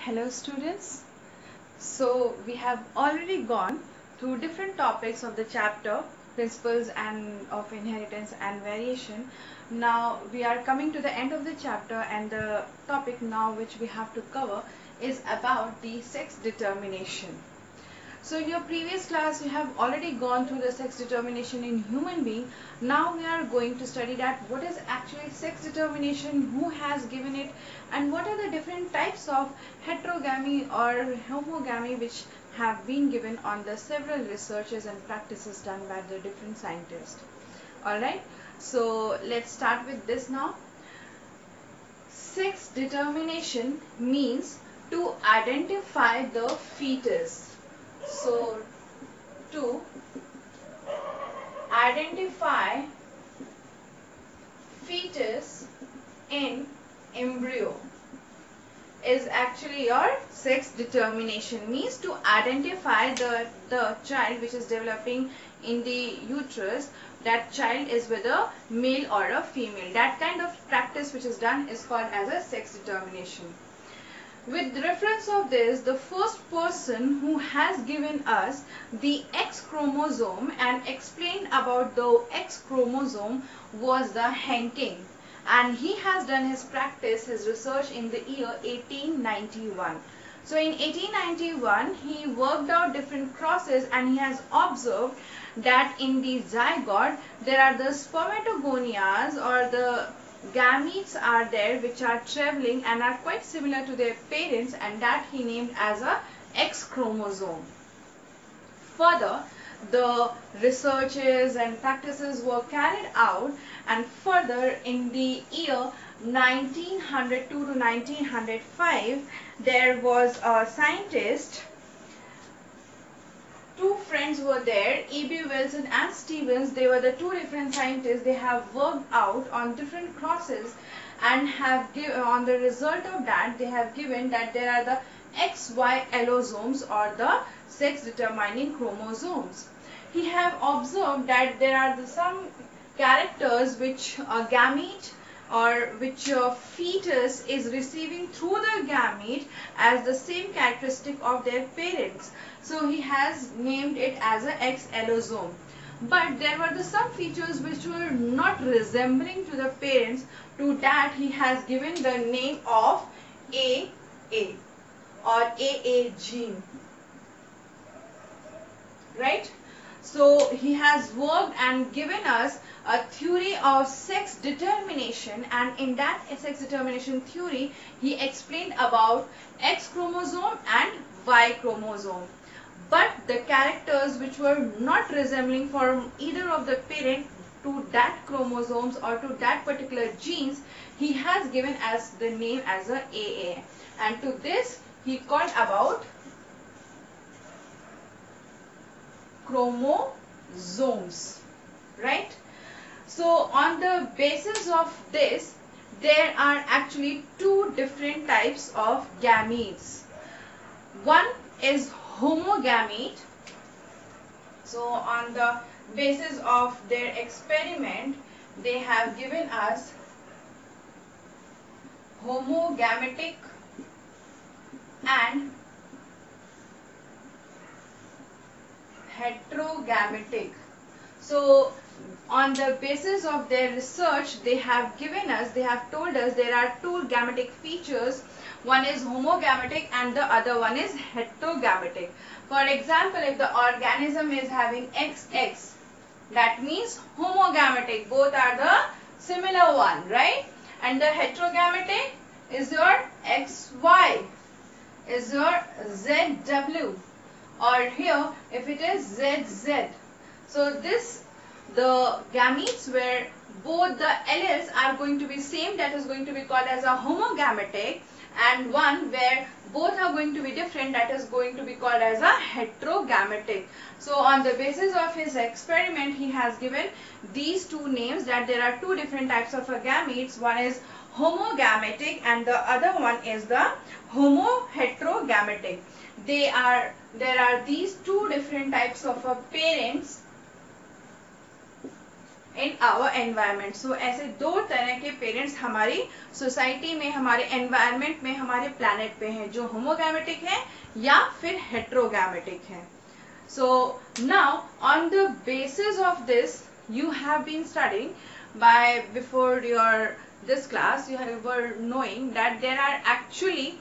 Hello students. So we have already gone through different topics of the chapter principles and of inheritance and variation. Now we are coming to the end of the chapter, and the topic now which we have to cover is about the sex determination. So in your previous class you have already gone through the sex determination in human being. Now we are going to study that what is actually sex determination, who has given it, and what are the different types of heterogamy or homogamy which have been given on the several researches and practices done by the different scientists. Alright, so let's start with this now. Sex determination means to identify the fetus. So, to identify fetus in embryo is actually your sex determination. Means to identify the child which is developing in the uterus, that child is whether male or a female. That kind of practice which is done is called as a sex determination. With reference of this, the first person who has given us the X chromosome and explained about the X chromosome was the Henking, and he has done his practice, his research in the year 1891. So in 1891 he worked out different crosses, and he has observed that in the zygote there are the spermatogonias or the gametes are there which are traveling and are quite similar to their parents, and that he named as a X chromosome. Further, the researches and practices were carried out, and further in the year 1902 to 1905 there was a scientist. Two friends were there, E.B. Wilson and Stevens. They were the two different scientists. They have worked out on different crosses and have given, on the result of that, they have given that there are the XY allosomes or the sex determining chromosomes. He have observed that there are some characters which a gamete or which a fetus is receiving through the gamete as the same characteristic of their parents. So he has named it as a X allosome. But there were some features which were not resembling to the parents. To that he has given the name of AA or AA gene. Right? So he has worked and given us a theory of sex determination, and in that sex determination theory he explained about X chromosome and Y chromosome. But the characters which were not resembling from either of the parent to that chromosomes or to that particular genes, he has given as the name as a AA, and to this he called about chromosomes, right? So on the basis of this, there are actually two different types of gametes. One is homogamete. So on the basis of their experiment, they have given us homogametic and heterogametic. So on the basis of their research, they have given us, they have told us there are two gametic features. One is homogametic and the other one is heterogametic. For example, if the organism is having XX, that means homogametic. Both are the similar one, right? And the heterogametic is your XY, is your ZW, or here if it is ZZ. So this, the gametes where both the alleles are going to be same, that is going to be called as a homogametic, and one where both are going to be different, that is going to be called as a heterogametic. So on the basis of his experiment, he has given these two names, that there are two different types of gametes. One is homogametic and the other one is the homoheterogametic. There are these two different types of parents in our environment. So ऐसे दो तरह के parents हमारी society में, हमारे environment में, हमारे planet पे हैं, जो homogametic है या फिर heterogamic है. So now on the basis of this, you have been studying by before your this class, you were knowing that there are actually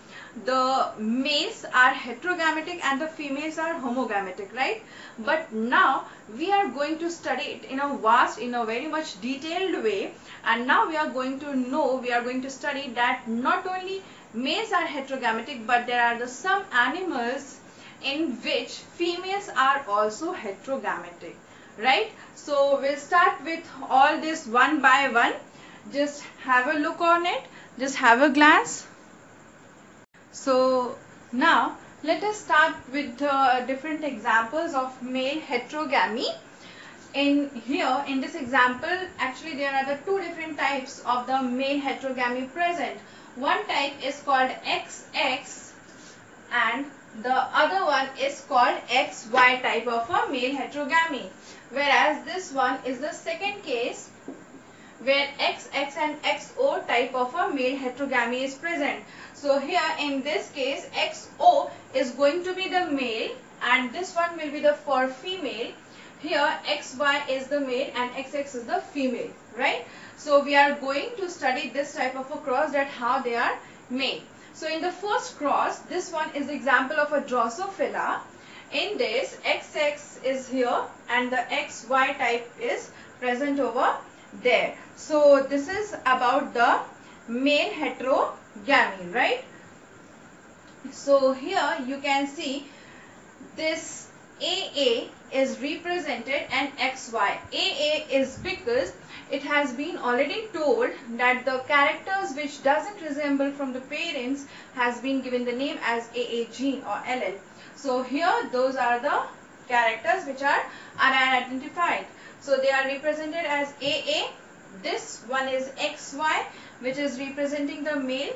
the males are heterogamic and the females are homogamic, right? But now we are going to study it in a vast, in a very much detailed way, and now we are going to know, we are going to study that not only males are heterogamic, but there are some animals in which females are also heterogamic, right? So we'll start with all this one by one. Just have a look on it, just have a glance. So now let us start with different examples of male heterogamy. In here, in this example, actually there are the two different types of the male heterogamy present. One type is called XX and the other one is called XY type of a male heterogamy. Whereas this one is the second case where XX and XO type of a male heterogamy is present. So here in this case, XO is going to be the male and this one will be the for female. Here XY is the male and XX is the female, right? So we are going to study this type of a cross, that how they are made. So in the first cross, this one is the example of a Drosophila. In this, XX is here and the XY type is present over there. So this is about the male heterogamy, right? So here you can see this AA is represented and XY. AA is because it has been already told that the characters which doesn't resemble from the parents has been given the name as AA gene or LL. So here those are the characters which are unidentified. So they are represented as AA. This one is XY, which is representing the male.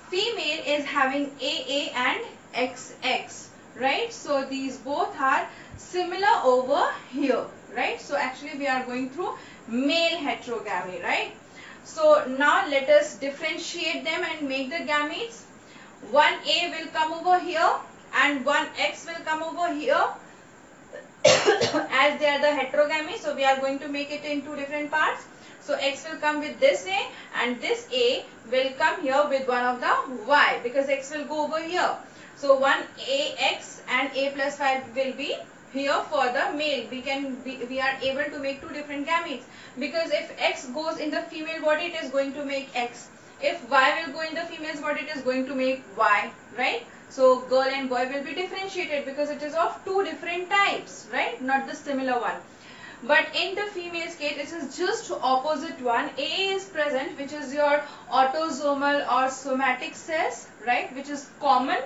Female is having AA and XX, right? So these both are similar over here, right? So actually we are going through male heterogamy, right? So now let us differentiate them and make the gametes. One A will come over here and one X will come over here. As they are the heterogamy, so we are going to make it in two different parts. So X will come with this A and this A will come here with one of the Y, because X will go over here. So one AX and A plus 5 will be here for the male. We are able to make two different gametes, because if X goes in the female body, it is going to make X. If Y will go in the female's body, it is going to make Y, right? So girl and boy will be differentiated because it is of two different types, right? Not the similar one. But in the female's case, it is just opposite one. A is present, which is your autosomal or somatic cells, right? Which is common.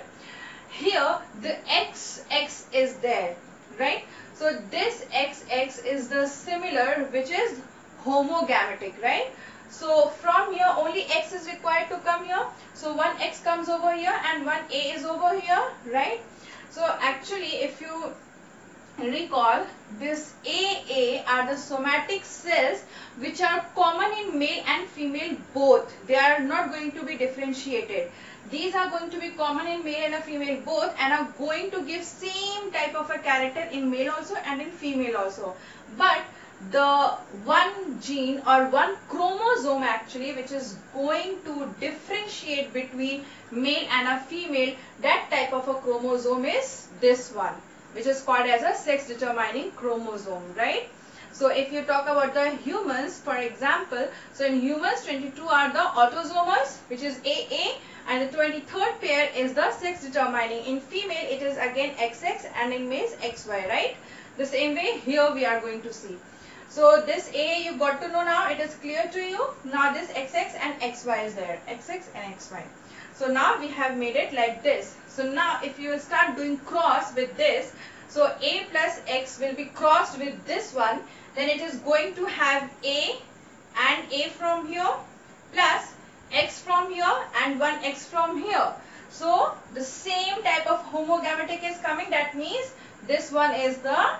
Here the XX is there, right? So this XX is the similar, which is homogametic, right? So from here only X is required to come here. So one X comes over here and one A is over here, right? So actually if you recall, this AA are the somatic cells which are common in male and female both. They are not going to be differentiated. These are going to be common in male and a female both, and are going to give same type of a character in male also and in female also. But the one gene or one chromosome actually which is going to differentiate between male and a female, that type of a chromosome is this one, which is called as a sex determining chromosome, right? So if you talk about the humans, for example, so in humans 22 are the autosomals, which is AA, and the 23rd pair is the sex determining. In female it is again XX and in males XY, right? The same way here we are going to see. So this A you got to know now, it is clear to you. Now this XX and XY is there, XX and XY. So now we have made it like this. So now if you will start doing cross with this, so A plus X will be crossed with this one, then it is going to have A and A from here plus X from here and one X from here. So the same type of homogametic is coming, that means this one is the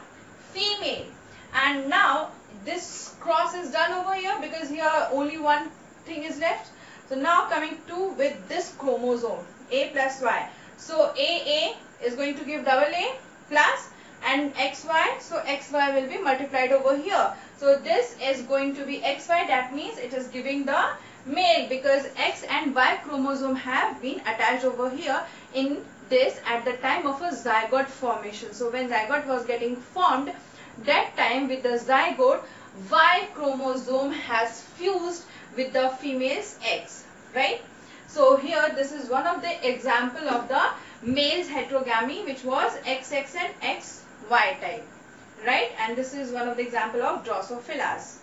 female. And now this cross is done over here because here only one thing is left. So now coming to with this chromosome A plus Y. So AA is going to give double A plus and XY. So XY will be multiplied over here. So this is going to be XY. That means it is giving the male because X and Y chromosome have been attached over here in this at the time of a zygote formation. So when zygote was getting formed, that time with the zygote, Y chromosome has fused with the female's X, right? So here this is one of the example of the male's heterogamy, which was XX and XY type, right? And this is one of the example of Drosophilus.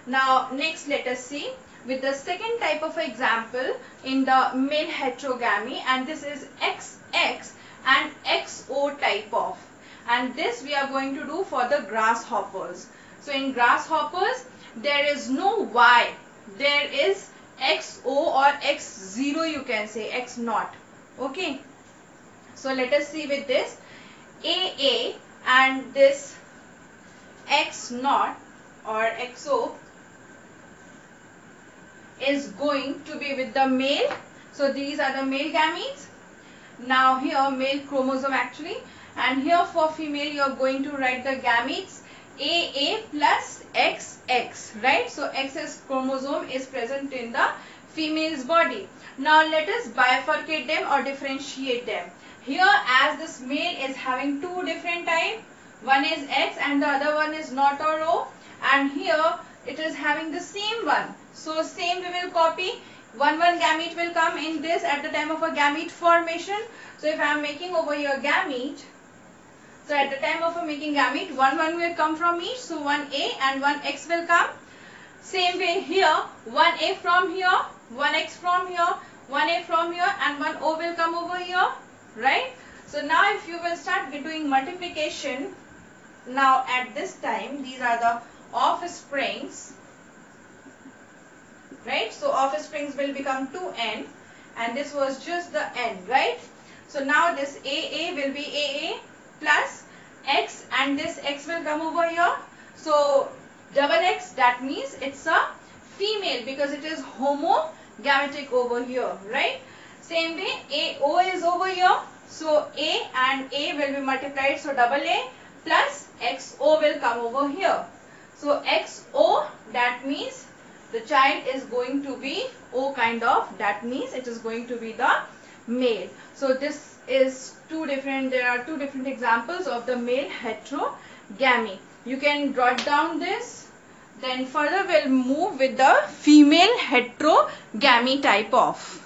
Now next let us see with the second type of example in the male heterogamy, and this is XX and XO type of, and this we are going to do for the grasshoppers. So in grasshoppers there is no Y, there is XO or X0, you can say X naught. Okay, so let us see with this AA and this X naught or XO is going to be with the male. So these are the male gametes. Now here male chromosome actually, and here for female you are going to write the gametes AA plus XX, right? So XX chromosome is present in the female's body. Now let us bifurcate them or differentiate them. Here as this male is having two different types, one is X and the other one is not or O, and here it is having the same one. So same we will copy. One gamete will come in this at the time of a gamete formation. So if I am making over here gamete, so at the time of making gamete, one will come from each. So one A and one X will come. Same way here, one A from here, one X from here, one A from here, and one O will come over here, right? So now if you will start doing multiplication, now at this time these are the offsprings, right? So offsprings will become 2n, and this was just the n, right? So now this AA will be AA plus X, and this X will come over here. So double X, that means it's a female because it is homogametic over here, right? Same way AO is over here. So A and A will be multiplied. So double A plus XO will come over here. So XO, that means the child is going to be O kind of, that means it is going to be the male. So this is there are two different examples of the male heterogamy. You can jot down this. Then further we'll move with the female heterogamy type of.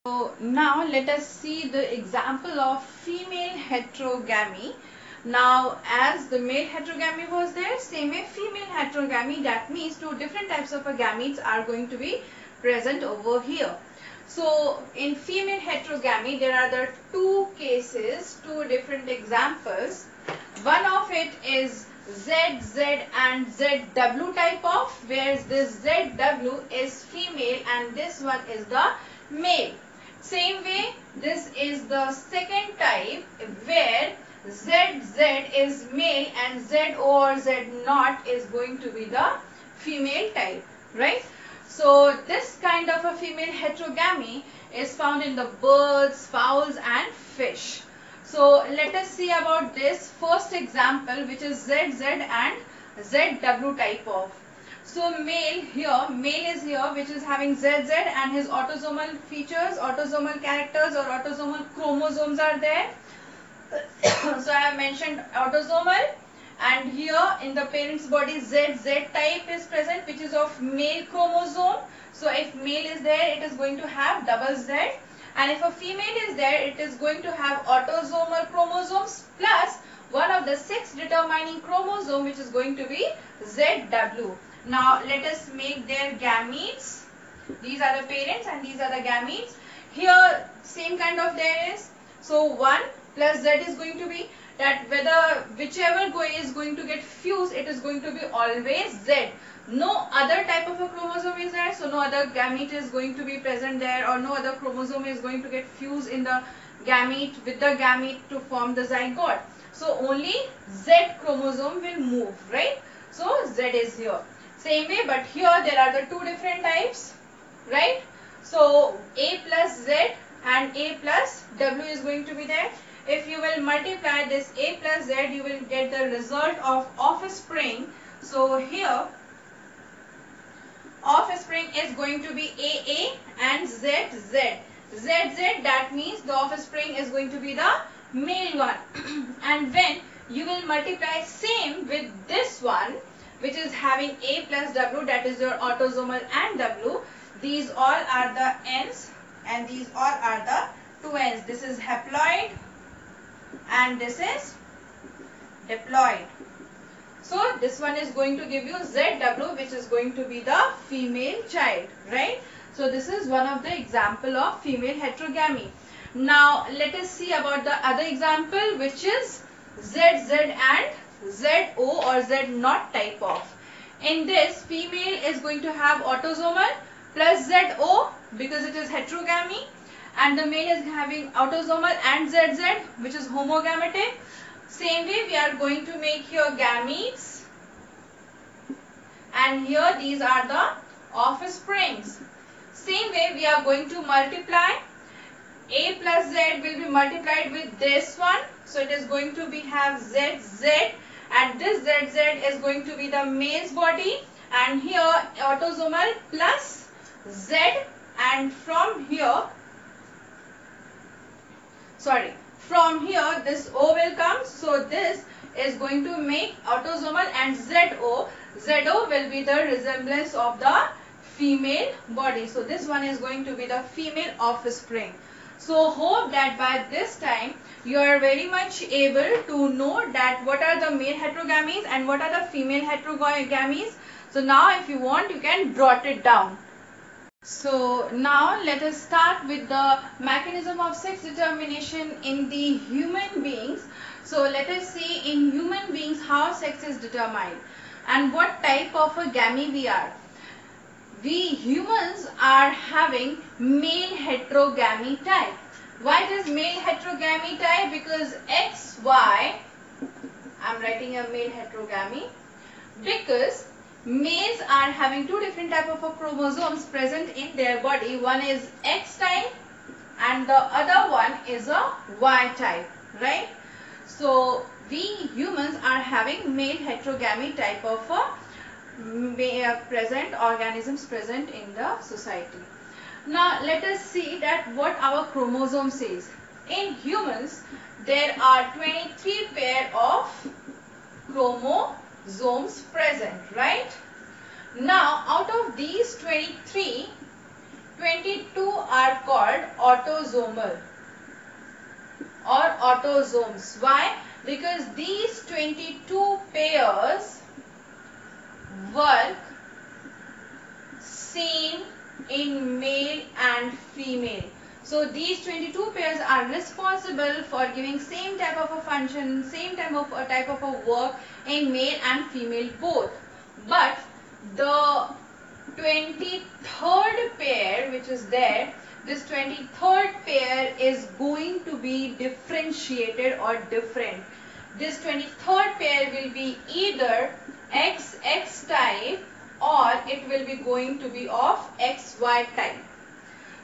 So now let us see the example of female heterogamy. Now as the male heterogamy was there, same way female heterogamy, that means two different types of gametes are going to be present over here. So in female heterogamy there are the two cases, two different examples. One of it is ZZ and ZW type of, whereas this ZW is female and this one is the male. Same way this is the second type where ZZ is male and ZO or Z naught is going to be the female type, right? So this kind of a female heterogamy is found in the birds, fowls and fish. So let us see about this first example, which is ZZ and ZW type of. So male is here, which is having ZZ and his autosomal features, autosomal characters or autosomal chromosomes are there. So I have mentioned autosomal, and here in the parent's body ZZ type is present, which is of male chromosome. So if male is there, it is going to have double Z, and if a female is there, it is going to have autosomal chromosomes plus one of the 6 determining chromosome, which is going to be ZW. Now let us make their gametes. These are the parents and these are the gametes. Here same kind of there is. So 1 plus Z is going to be that whichever is going to get fused, it is going to be always Z. No other type of a chromosome is there, so no other gamete is going to be present there, or no other chromosome is going to get fused in the gamete with the gamete to form the zygote. So only Z chromosome will move, right? So Z is here. Same way, but here there are the two different types, right? So A plus Z and A plus W is going to be there. If you will multiply this A plus Z, you will get the result of offspring. So here offspring is going to be AA and ZZ. ZZ, that means the offspring is going to be the male one. And when you will multiply same with this one, which is having A plus W, that is your autosomal and W, these all are the N's and these all are the two N's. This is haploid and this is diploid. So this one is going to give you ZW, which is going to be the female child, right? So this is one of the example of female heterogamy. Now let us see about the other example, which is ZZ and ZO or Z naught type of. In this, female is going to have autosomal plus ZO because it is heterogamy, and the male is having autosomal and ZZ, which is homogametic. Same way we are going to make here gametes, and here these are the offsprings. Same way we are going to multiply. A plus Z will be multiplied with this one, so it is going to be have ZZ, and this ZZ is going to be the male's body, and here autosomal plus Z, and from here this O will come, so this is going to make autosomal and ZO. ZO will be the resemblance of the female body. So this one is going to be the female offspring. So hope that by this time you are very much able to know that what are the male heterogamies and what are the female heterogamies. So now if you want, you can jot it down. So now let us start with the mechanism of sex determination in the human beings. So let us see in human beings how sex is determined and what type of a gamete we are. We humans are having male heterogamy type. Why it is male heterogamy type? Because XY, I am writing a male heterogamy, because males are having two different type of chromosomes present in their body. One is X type and the other one is a Y type, right? So we humans are having male heterogamy type of present organisms present in the society. Now let us see that what our chromosome says. In humans there are 23 pair of chromosomes present, right? Now out of these 23, 22 are called autosomal or autosomes. Why? Because these 22 pairs work same in male and female. So these 22 pairs are responsible for giving same type of a function, same type of a work in male and female both. But the 23rd pair which is there, this 23rd pair is going to be differentiated or different. This 23rd pair will be either XX type or it will be going to be of XY type.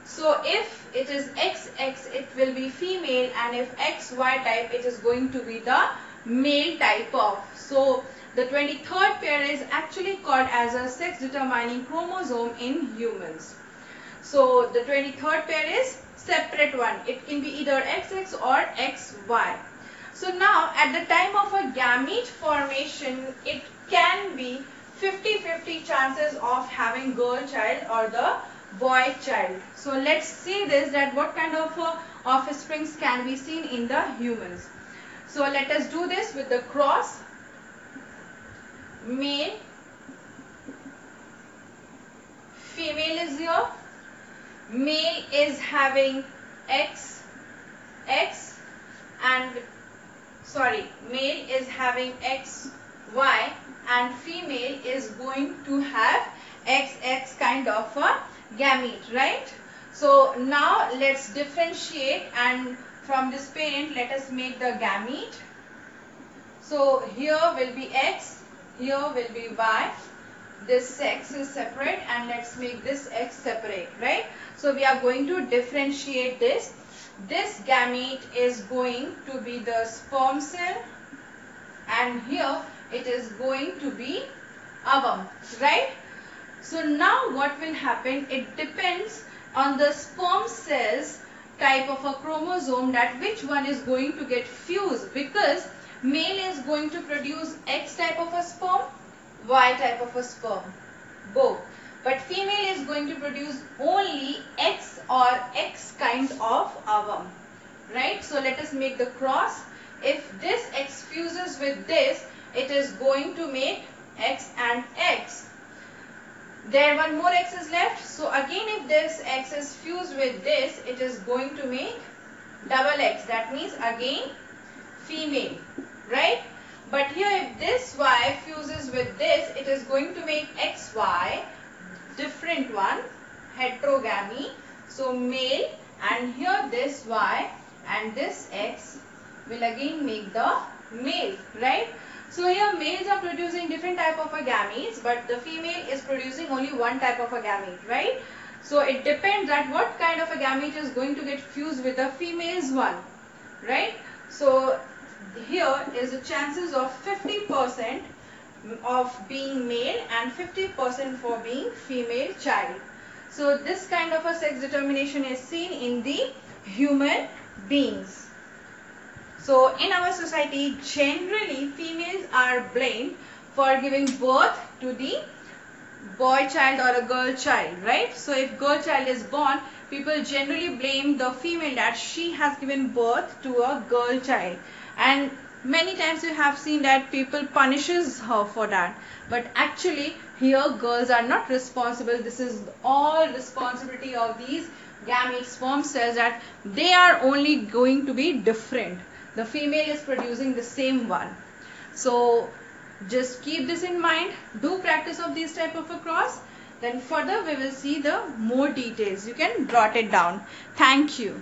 So if it is XX, it will be female, and if XY type, it is going to be the male type of. So the 23rd pair is actually called as a sex determining chromosome in humans. So the 23rd pair is separate one. It can be either XX or XY. So now at the time of a gamete formation, it can be 50-50 chances of having girl child or the boy child. So let's see this, that what kind of offsprings can be seen in the humans. So let us do this with the cross. Male, female is here. Male is having X, and male is having XY, and female is going to have XX kind of a gamete, right? So now let's differentiate, and from this parent let us make the gamete. So here will be X, here will be Y. This X is separate, and let's make this X separate, right? So we are going to differentiate this. This gamete is going to be the sperm cell, and here it is going to be ovum, right? So now what will happen, it depends on the sperm cells type of a chromosome, that which one is going to get fused, because male is going to produce X type of a sperm, Y type of a sperm, both. But female is going to produce only X or X kind of ovum, right? So let us make the cross. If this X fuses with this, it is going to make X and X. There one more X is left. So again, if this X is fused with this, it is going to make double X. That means again female, right? But here if this Y fuses with this, it is going to make XY, different one, heterogamy. So male, and here this Y and this X will again make the male, right? So here males are producing different type of a gametes, but the female is producing only one type of a gamete, right? So it depends that what kind of a gamete is going to get fused with the female's one, right? So here is the chances of 50% of being male and 50% for being female child. So this kind of a sex determination is seen in the human beings. So in our society, generally females are blamed for giving birth to the boy child or a girl child, right? So if girl child is born, people generally blame the female that she has given birth to a girl child, and many times you have seen that people punishes her for that. But actually here girls are not responsible. This is all responsibility of these gamete sperm cells, that they are only going to be different. The female is producing the same one. So just keep this in mind. Do practice of these type of a cross. Then further we will see the more details. You can jot it down. Thank you.